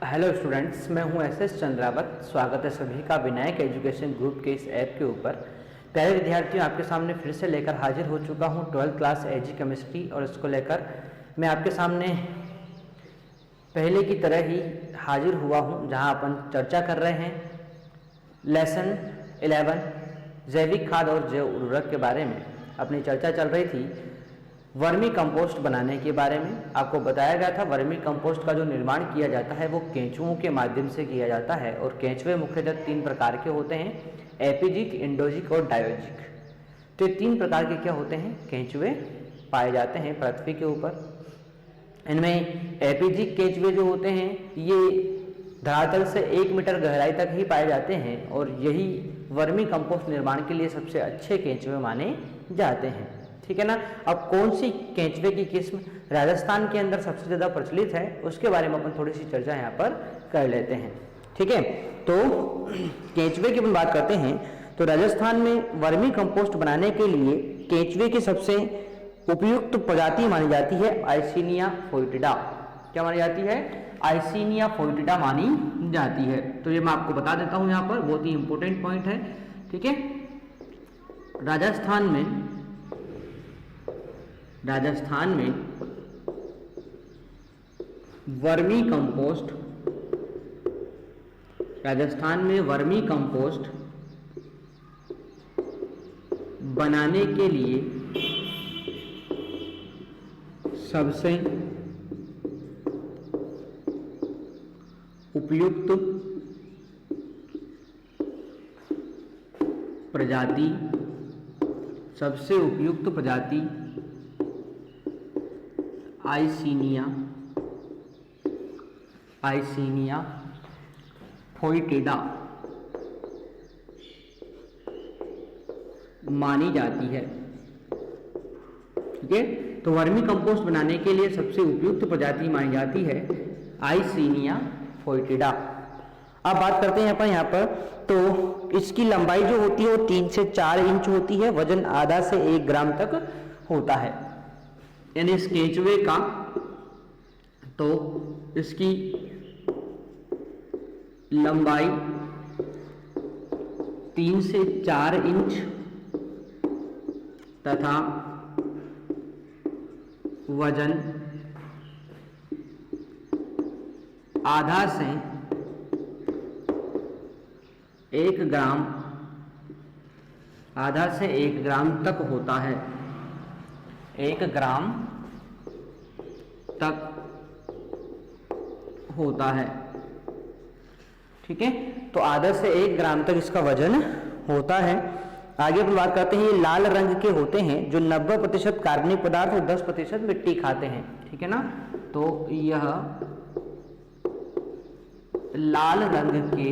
Hello students, मैं हूं SS Chandrawat. स्वागत है सभी का विनायक एजुकेशन ग्रुप के इस ऐप के ऊपर। प्यारे विद्यार्थियों, आपके सामने फिर से लेकर हाजिर हो चुका हूं 12th क्लास एजी केमिस्ट्री, और इसको लेकर मैं आपके सामने पहले की तरह ही हाजिर हुआ हूं, जहां अपन चर्चा कर रहे हैं लेसन 11 जैविक खाद और जैव उर्वरक के बारे में। अपनी चर्चा चल रही थी वर्मी कंपोस्ट बनाने के बारे में। आपको बताया गया था वर्मी कंपोस्ट का जो निर्माण किया जाता है वो केंचुओं के माध्यम से किया जाता है, और केंचुए मुख्यतः 3 प्रकार के होते हैं, एपिजिक, इंडोजिक और डायोजिक। तो ये 3 प्रकार के क्या होते हैं, केंचुए पाए जाते हैं पृथ्वी के ऊपर। इनमें एपिजिक केंचुए जो होते हैं ये धरातल से 1 मीटर गहराई तक ही पाए जाते हैं, और यही वर्मी कंपोस्ट निर्माण के लिए सबसे अच्छे केंचुए माने जाते हैं। ठीक है ना। अब कौन सी केंचुए की किस्म राजस्थान के अंदर सबसे ज़्यादा प्रचलित है उसके बारे में अपन थोड़ी सी चर्चा यहाँ पर कर लेते हैं। ठीक है, तो केंचुए की अपन बात करते हैं तो राजस्थान में वर्मी कंपोस्ट बनाने के लिए केंचुए की सबसे उपयुक्त प्रजाति मानी जाती है आइसिनिया फोइटिडा। क्या मानी जाती है? आइसिनिया फोइटिडा मानी जाती है। तो ये मैं आपको बता देता हूँ, यहाँ पर बहुत ही इंपॉर्टेंट पॉइंट है। ठीक है, राजस्थान में वर्मी कंपोस्ट बनाने के लिए सबसे उपयुक्त प्रजाति आइसिनिया फोइटिडा मानी जाती है। ठीक है, तो वर्मी कंपोस्ट बनाने के लिए सबसे उपयुक्त प्रजाति मानी जाती है आइसिनिया फोइटिडा। अब बात करते हैं अपन यहाँ पर, तो इसकी लंबाई जो होती है वो 3 से 4 इंच होती है, वजन आधा से 1 ग्राम तक होता है। यानी इस केंचुए का तो इसकी लंबाई 3 से 4 इंच तथा वजन आधा से 1 ग्राम तक होता है। 1 ग्राम तक होता है। ठीक है, तो आधा से 1 ग्राम तक इसका वजन होता है। आगे हम बात करते हैं, ये लाल रंग के होते हैं जो 90% कार्बनिक पदार्थ और 10% मिट्टी खाते हैं। ठीक है ना, तो यह लाल रंग के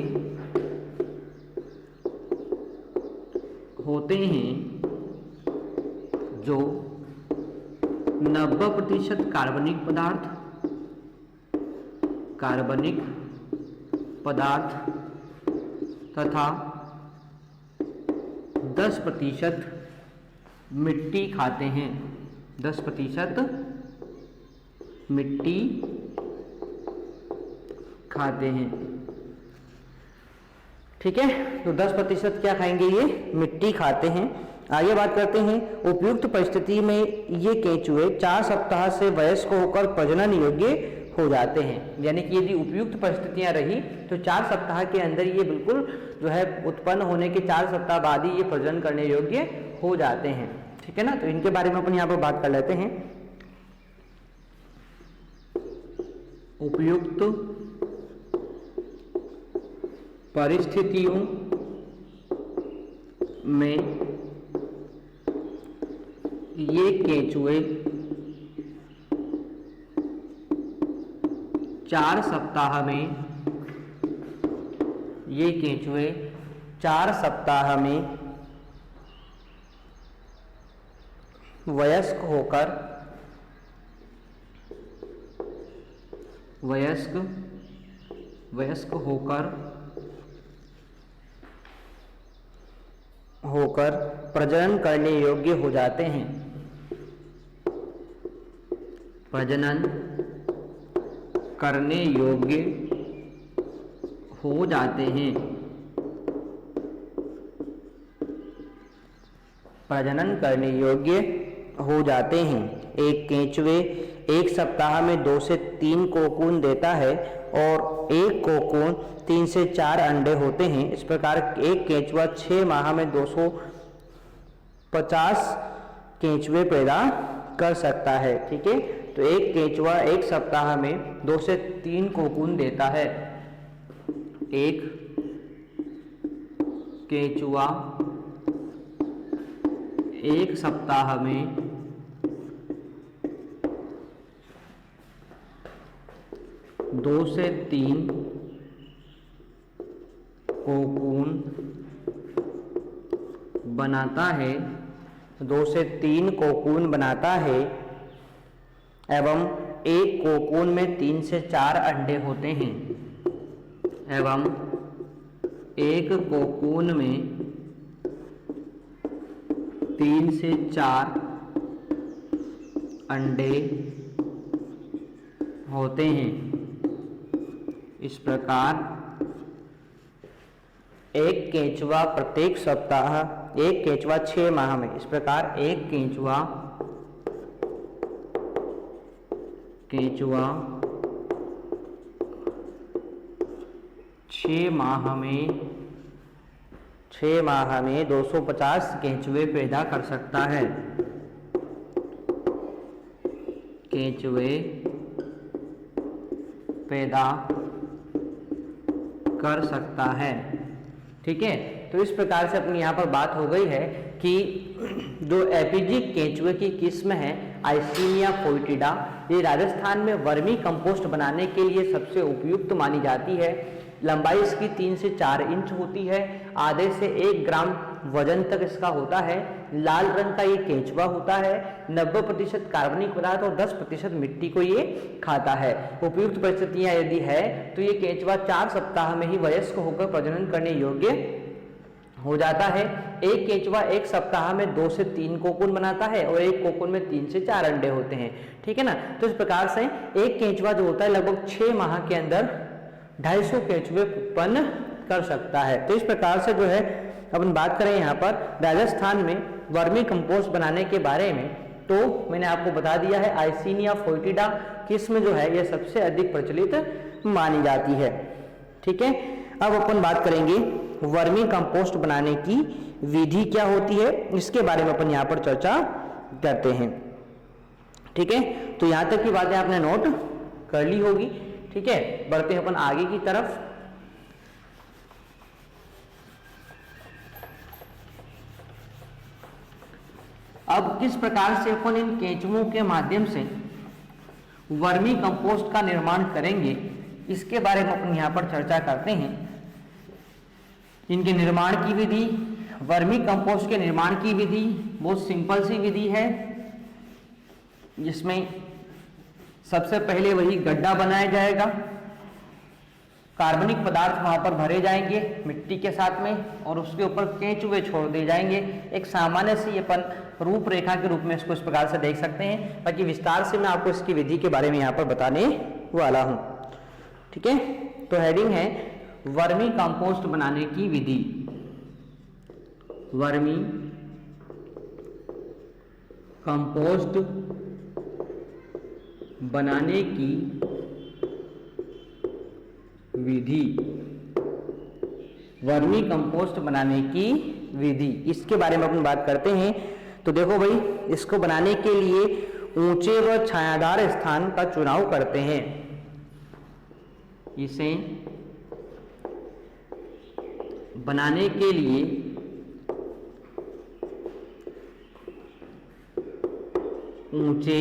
होते हैं जो 90% कार्बनिक पदार्थ तथा 10% मिट्टी खाते हैं। 10% मिट्टी खाते हैं। ठीक है, तो 10% क्या खाएंगे? ये मिट्टी खाते हैं। आगे बात करते हैं, उपयुक्त परिस्थिति में ये केंचुए 4 सप्ताह से वयस्क होकर प्रजनन योग्य हो जाते हैं। यानी कि यदि उपयुक्त परिस्थितियां रही तो 4 सप्ताह के अंदर ये बिल्कुल जो है उत्पन्न होने के 4 सप्ताह बाद ही ये प्रजनन करने योग्य हो जाते हैं। ठीक है ना, तो इनके बारे में अपन यहाँ पर बात कर लेते हैं। उपयुक्त परिस्थितियों में ये केंचुए 4 सप्ताह में वयस्क होकर प्रजनन करने योग्य हो जाते हैं। प्रजनन करने योग्य हो जाते हैं। प्रजनन करने योग्य हो जाते हैं। एक केंचुए एक सप्ताह में 2 से 3 कोकून देता है और एक कोकून 3 से 4 अंडे होते हैं। इस प्रकार एक केंचुआ 6 माह में 250 केंचुए पैदा कर सकता है। ठीक है, तो एक केंचुआ एक सप्ताह में 2 से 3 कोकून देता है। एक केंचुआ एक सप्ताह में 2 से 3 कोकून बनाता है, 2 से 3 कोकून बनाता है एवं एक कोकून में 3 से 4 अंडे होते हैं। एवं एक कोकून में 3 से 4 अंडे होते हैं। इस प्रकार एक केंचुआ प्रत्येक सप्ताह, एक केंचुआ 6 माह में, इस प्रकार एक केंचुआ 6 माह में 250 केंचुए पैदा कर सकता है। केंचुए पैदा कर सकता है। ठीक है, तो इस प्रकार से अपनी यहाँ पर बात हो गई है कि जो एपीजिक केंचुए की किस्म है आइसीनिया फोइटिडा, ये राजस्थान में वर्मी कंपोस्ट बनाने के लिए सबसे उपयुक्त मानी जाती है। लंबाई इसकी 3 से 4 इंच होती है। आधे से 1 ग्राम वजन तक इसका होता है। लाल रंग का ये केंचुआ होता है। 90% कार्बनिक पदार्थ और 10% मिट्टी को ये खाता है। उपयुक्त परिस्थितियां यदि है तो ये केंचुआ 4 सप्ताह में ही वयस्क होकर प्रजनन करने योग्य हो जाता है। एक केंचुआ एक सप्ताह में 2 से 3 कोकून बनाता है और एक कोकून में 3 से 4 अंडे होते हैं। ठीक है ना, तो इस प्रकार से एक केंचुआ जो होता है लगभग 6 माह के अंदर 250 केंचुए उत्पन्न कर सकता है। तो इस प्रकार से जो है अपन बात करें यहाँ पर राजस्थान में वर्मी कंपोस्ट बनाने के बारे में, तो मैंने आपको बता दिया है आइसीनिया फोइटिडा किस्म जो है यह सबसे अधिक प्रचलित मानी जाती है। ठीक है, अब अपन बात करेंगे वर्मी कंपोस्ट बनाने की विधि क्या होती है, इसके बारे में अपन यहाँ पर चर्चा करते हैं। ठीक है, तो यहाँ तक की बातें आपने नोट कर ली होगी। ठीक है, बढ़ते हैं अपन आगे की तरफ। अब किस प्रकार से अपन इन केंचुओं के माध्यम से वर्मी कंपोस्ट का निर्माण करेंगे, इसके बारे में अपन यहाँ पर चर्चा करते हैं। इनके निर्माण की विधि, वर्मी कंपोस्ट के निर्माण की विधि बहुत सिंपल सी विधि है, जिसमें सबसे पहले वही गड्ढा बनाया जाएगा, कार्बनिक पदार्थ वहां पर भरे जाएंगे मिट्टी के साथ में और उसके ऊपर केंचुए छोड़ दिए जाएंगे। एक सामान्य सी अपन रूपरेखा के रूप में इसको इस प्रकार से देख सकते हैं। बाकी विस्तार से मैं आपको इसकी विधि के बारे में यहाँ पर बताने वाला हूँ। ठीक है, तो हेडिंग है वर्मी कंपोस्ट बनाने की विधि। वर्मी कंपोस्ट बनाने की विधि। वर्मी कंपोस्ट बनाने की विधि, इसके बारे में अपन बात करते हैं। तो देखो भाई, इसको बनाने के लिए ऊंचे व छायादार स्थान का चुनाव करते हैं। इसे बनाने के लिए ऊंचे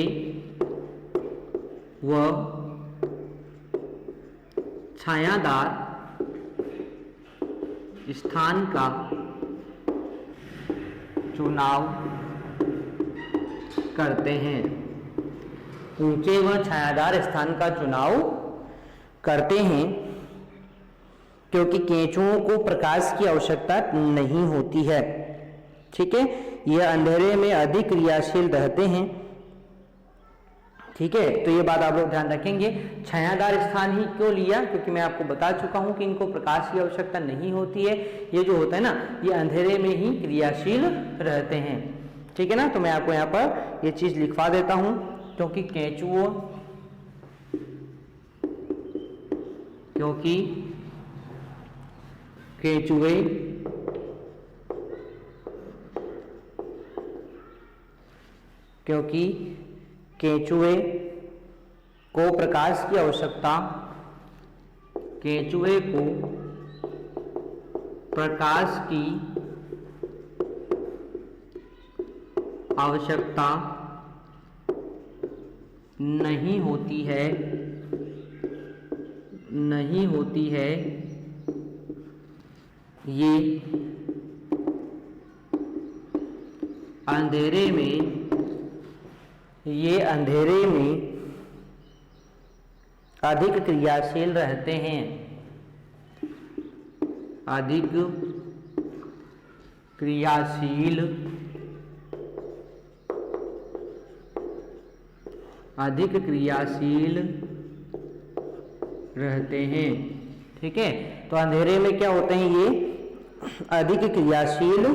व छायादार स्थान का चुनाव करते हैं। ऊंचे व छायादार स्थान का चुनाव करते हैं क्योंकि केंचुओं को प्रकाश की आवश्यकता नहीं होती है। ठीक है, यह अंधेरे में अधिक क्रियाशील रहते हैं। ठीक है, तो ये बात आप लोग ध्यान रखेंगे। छायादार स्थान ही क्यों लिया, क्योंकि मैं आपको बता चुका हूं कि इनको प्रकाश की आवश्यकता नहीं होती है। ये जो होता है ना, ये अंधेरे में ही क्रियाशील रहते हैं। ठीक है ना, तो मैं आपको यहाँ पर ये चीज लिखवा देता हूं, क्योंकि केंचुए क्योंकि केंचुए को प्रकाश की आवश्यकता नहीं होती है, ये अंधेरे में अधिक क्रियाशील रहते हैं। अधिक क्रियाशील रहते हैं। ठीक है, तो अंधेरे में क्या होते हैं, ये अधिक क्रियाशील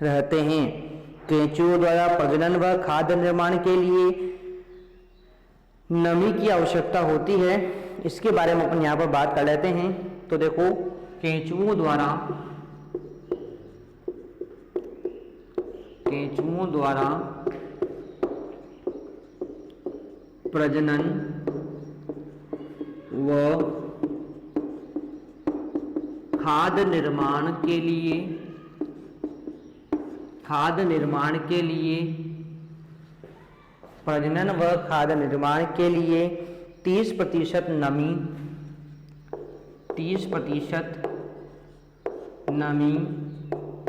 रहते हैं। केंचुओं द्वारा प्रजनन व खाद्य निर्माण के लिए नमी की आवश्यकता होती है। इसके बारे में अपन यहाँ पर बात कर लेते हैं। तो देखो, केंचुओं द्वारा प्रजनन व खाद्य निर्माण के लिए 30% नमी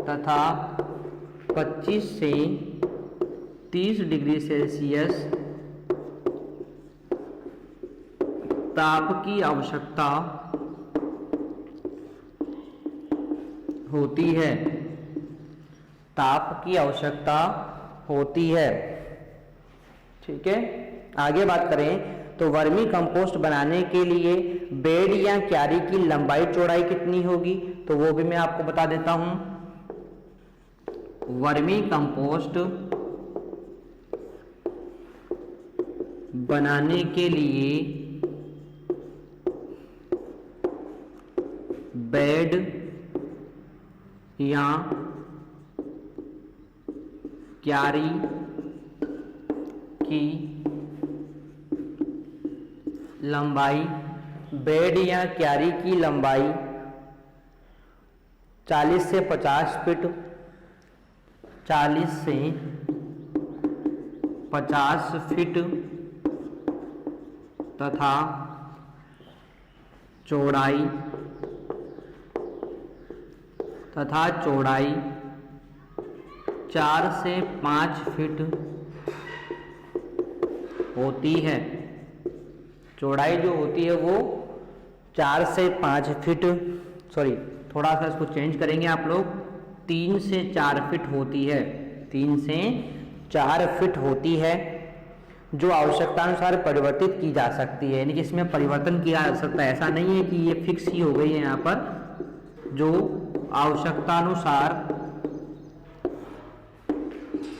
तथा 25 से 30 डिग्री सेल्सियस ताप की आवश्यकता होती है। ठीक है, आगे बात करें तो वर्मी कंपोस्ट बनाने के लिए बेड या क्यारी की लंबाई चौड़ाई कितनी होगी, तो वो भी मैं आपको बता देता हूं। वर्मी कंपोस्ट बनाने के लिए बेड या क्यारी की लंबाई 40 से 50 फीट तथा चौड़ाई 4 से 5 फीट होती है। चौड़ाई जो होती है वो 4 से 5 फीट, सॉरी थोड़ा सा इसको चेंज करेंगे आप लोग, 3 से 4 फीट होती है। 3 से 4 फीट होती है, जो आवश्यकतानुसार परिवर्तित की जा सकती है। यानी कि इसमें परिवर्तन किया जा सकता है, ऐसा नहीं है कि ये फिक्स ही हो गई है। यहाँ पर जो आवश्यकतानुसार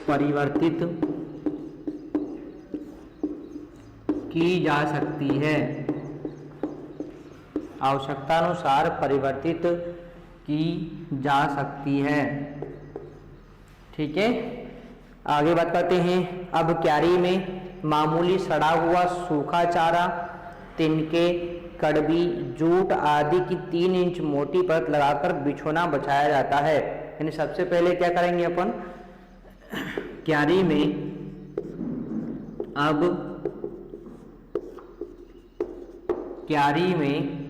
परिवर्तित की जा सकती है, ठीक है, आगे बात करते हैं। अब क्यारी में मामूली सड़ा हुआ सूखा चारा, तिनके, कड़बी, जूट आदि की 3 इंच मोटी परत लगाकर बिछोना बछाया जाता है। यानी सबसे पहले क्या करेंगे अपन, क्यारी में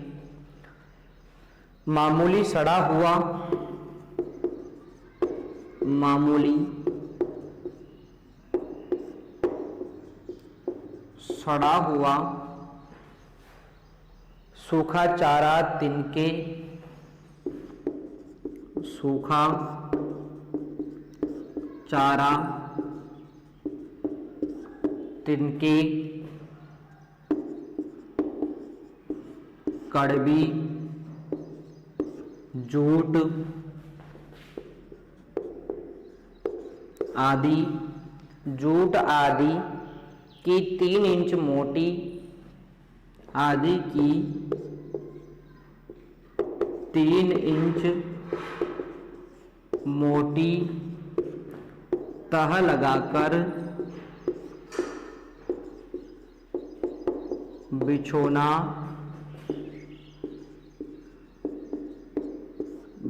मामूली सड़ा हुआ सूखा चारा, तिनके, सूखा चारा तिनके, कड़वी, जूट आदि, जूट आदि की 3 इंच मोटी, आदि की 3 इंच मोटी तह लगाकर बिछोना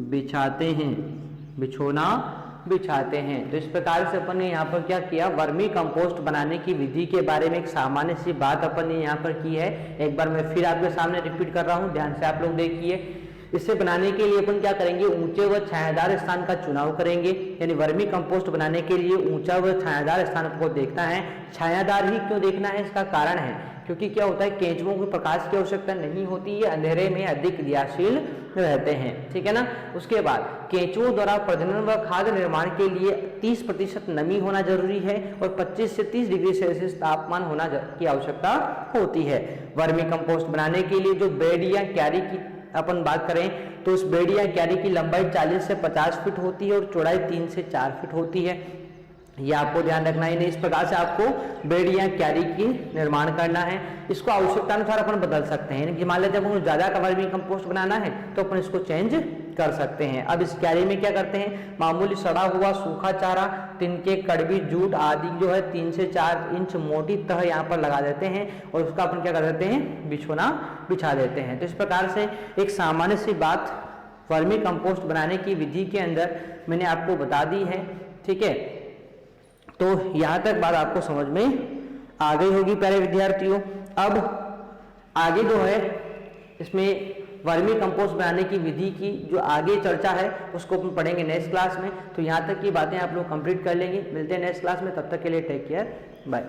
बिछाते हैं, बिछोना बिछाते हैं। तो इस प्रकार से अपन ने यहाँ पर क्या किया, वर्मी कंपोस्ट बनाने की विधि के बारे में एक सामान्य सी बात अपन ने यहाँ पर की है। एक बार मैं फिर आपके सामने रिपीट कर रहा हूँ, ध्यान से आप लोग देखिए। इसे बनाने के लिए अपन क्या करेंगे, ऊंचे व छायादार स्थान का चुनाव करेंगे, यानी वर्मी कंपोस्ट बनाने के लिए ऊंचा व छायादार स्थान को देखना है। छायादार ही क्यों देखना है, इसका कारण है क्योंकि क्या होता है, केंचुओं को प्रकाश की आवश्यकता नहीं होती, ये अंधेरे में अधिक क्रियाशील रहते हैं, ठीक है ना। उसके बाद केंचुओं द्वारा प्रजनन व खाद्य निर्माण के लिए 30% नमी होना जरूरी है और 25 से 30 डिग्री सेल्सियस तापमान होना की आवश्यकता होती है। वर्मी कंपोस्ट बनाने के लिए जो बेड या क्यारी की अपन बात करें तो उस बेड या क्यारी की लंबाई 40 से 50 फीट होती है और चौड़ाई 3 से 4 फीट होती है। ये आपको ध्यान रखना ही नहीं। इस प्रकार से आपको बेड या क्यारी की निर्माण करना है। इसको आवश्यकता अनुसार अपन बदल सकते हैं। मान लेते हैं अपन ज्यादा का वर्मी कंपोस्ट बनाना है तो अपन इसको चेंज कर सकते हैं। अब इस क्यारी में क्या करते हैं, मामूली सड़ा हुआ सूखा चारा, तिनके, कड़वी, जूट आदि जो है 3 से 4 इंच मोटी तह यहाँ पर लगा देते हैं और उसका अपन क्या कर देते हैं, बिछोना बिछा देते हैं। तो इस प्रकार से एक सामान्य सी बात वर्मी कंपोस्ट बनाने की विधि के अंदर मैंने आपको बता दी है, ठीक है। तो यहाँ तक बात आपको समझ में आ गई होगी प्यारे विद्यार्थियों। अब आगे जो है इसमें वर्मी कंपोस्ट बनाने की विधि की जो आगे चर्चा है उसको हम पढ़ेंगे नेक्स्ट क्लास में। तो यहाँ तक की बातें आप लोग कंप्लीट कर लेंगे। मिलते हैं नेक्स्ट क्लास में, तब तक के लिए टेक केयर, बाय।